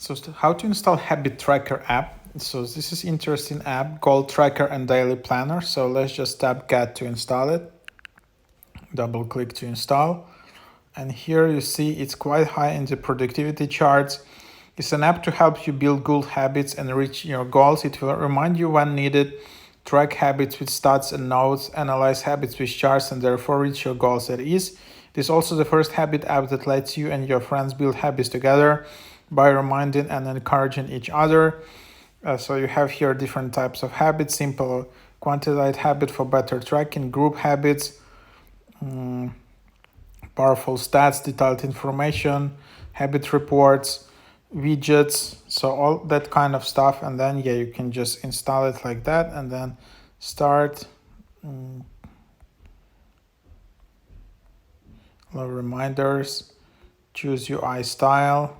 So how to install Habit Tracker app. So this is interesting app, Goal Tracker and Daily Planner. So let's just tap Get to install it. Double click to install. And here you see it's quite high in the productivity charts. It's an app to help you build good habits and reach your goals. It will remind you when needed, track habits with stats and notes, analyze habits with charts, and therefore reach your goals at ease. It is also the first habit app that lets you and your friends build habits together by reminding and encouraging each other. So you have here different types of habits: simple quantified habit for better tracking, group habits, powerful stats, detailed information, habit reports, widgets, so all that kind of stuff. And then yeah, you can just install it like that and then start. Reminders, choose UI style,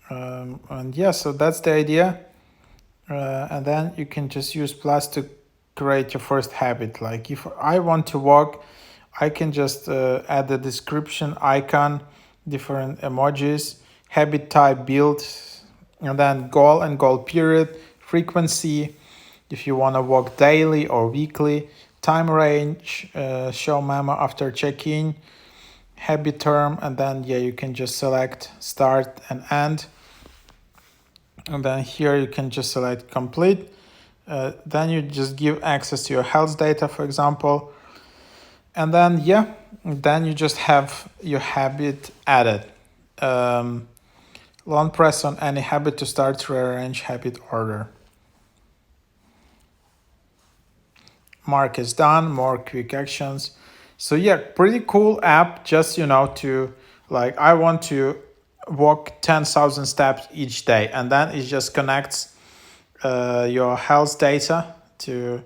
and yeah, so that's the idea. And then you can just use plus to create your first habit. Like if I want to walk, I can just add a description, icon, different emojis, habit type, build, and then goal and goal period, frequency, if you want to walk daily or weekly, time range, show memo after check-in, habit term, and then yeah, you can just select start and end. And then here you can just select complete. Then you just give access to your health data, for example. And then, yeah, then you just have your habit added. Long press on any habit to start to rearrange habit order. Mark is done, more quick actions. So yeah, pretty cool app, just, to like, I want to walk 10,000 steps each day. And then it just connects your health data to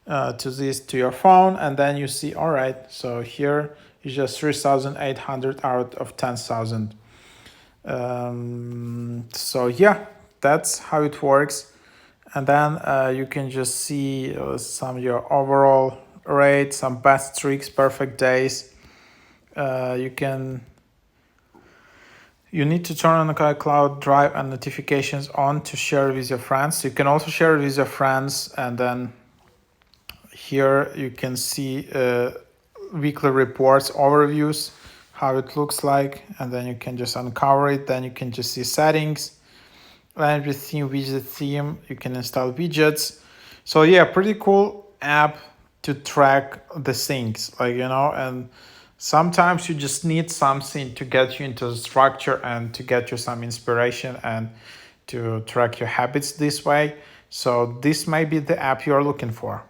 your phone, and then you see, all right, so here is just 3,800 out of 10,000. So yeah, that's how it works. And then you can just see some of your overall rate, some best streaks, perfect days. You need to turn on the Cloud Drive and notifications on to share with your friends. You can also share it with your friends, and then here you can see weekly reports, overviews, how it looks like, and then you can just uncover it. Then you can just see settings, language theme, widget theme. You can install widgets. So yeah, pretty cool app to track the things, and sometimes you just need something to get you into the structure and to get you some inspiration and to track your habits this way. So this may be the app you're looking for.